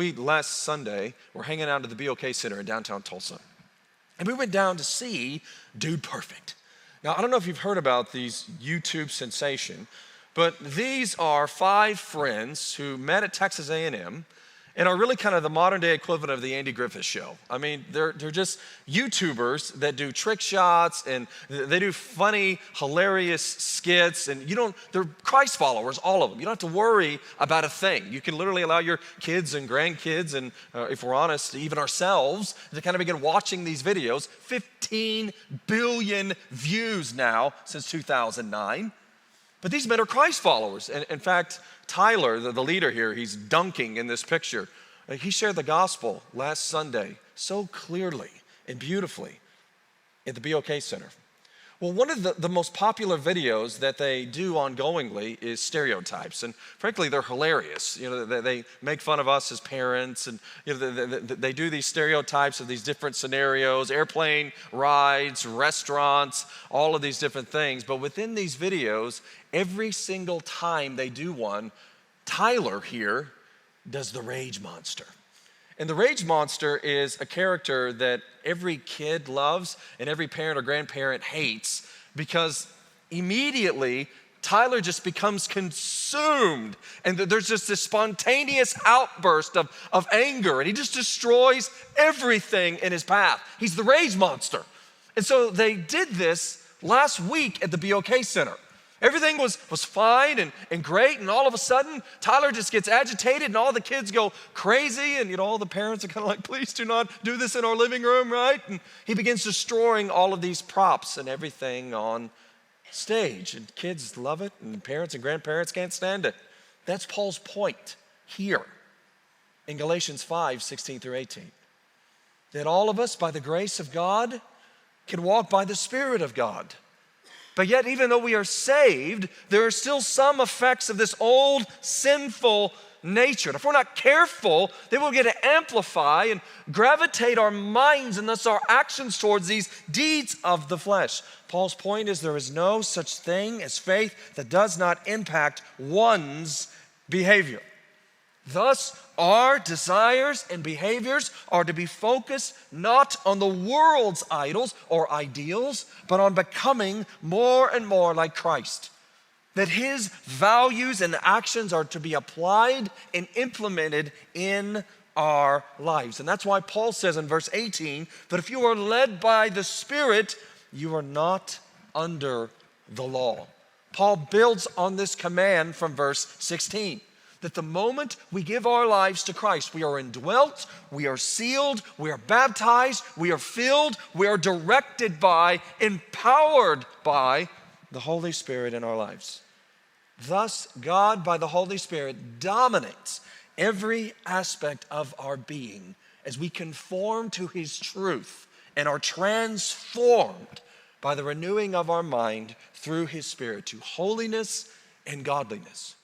we last Sunday were hanging out at the BOK Center in downtown Tulsa. And we went down to see Dude Perfect. Now, I don't know if you've heard about these YouTube sensation, but these are 5 friends who met at Texas A&M and are really kind of the modern day equivalent of the Andy Griffith Show. I mean, they're just YouTubers that do trick shots and they do funny, hilarious skits, and they're Christ followers, all of them. You don't have to worry about a thing. You can literally allow your kids and grandkids and, if we're honest, even ourselves, to kind of begin watching these videos. 15 billion views now since 2009. But these men are Christ followers. And in fact, Tyler, the leader here, he's dunking in this picture. He shared the gospel last Sunday so clearly and beautifully at the BOK Center. Well, one of the most popular videos that they do ongoingly is stereotypes. And frankly, they're hilarious. They make fun of us as parents, and they do these stereotypes of these different scenarios, airplane rides, restaurants, all of these different things. But within these videos, every single time they do one, Tyler here does the Rage Monster. And the Rage Monster is a character that every kid loves and every parent or grandparent hates, because immediately Tyler just becomes consumed, and there's just this spontaneous outburst of anger, and he just destroys everything in his path. He's the Rage Monster. And so they did this last week at the BOK Center. Everything was fine and great, and all of a sudden, Tyler just gets agitated, and all the kids go crazy, and all the parents are kind of like, please do not do this in our living room, right? And he begins destroying all of these props and everything on stage, and kids love it, and parents and grandparents can't stand it. That's Paul's point here in Galatians 5:16-18. That all of us, by the grace of God, can walk by the Spirit of God. But yet, even though we are saved, there are still some effects of this old sinful nature. And if we're not careful, they will get to amplify and gravitate our minds and thus our actions towards these deeds of the flesh. Paul's point is there is no such thing as faith that does not impact one's behavior. Thus, our desires and behaviors are to be focused not on the world's idols or ideals, but on becoming more and more like Christ. That his values and actions are to be applied and implemented in our lives. And that's why Paul says in verse 18 that if you are led by the Spirit, you are not under the law. Paul builds on this command from verse 16. That the moment we give our lives to Christ, we are indwelt, we are sealed, we are baptized, we are filled, we are directed by, empowered by the Holy Spirit in our lives. Thus, God, by the Holy Spirit, dominates every aspect of our being as we conform to his truth and are transformed by the renewing of our mind through his Spirit to holiness and godliness.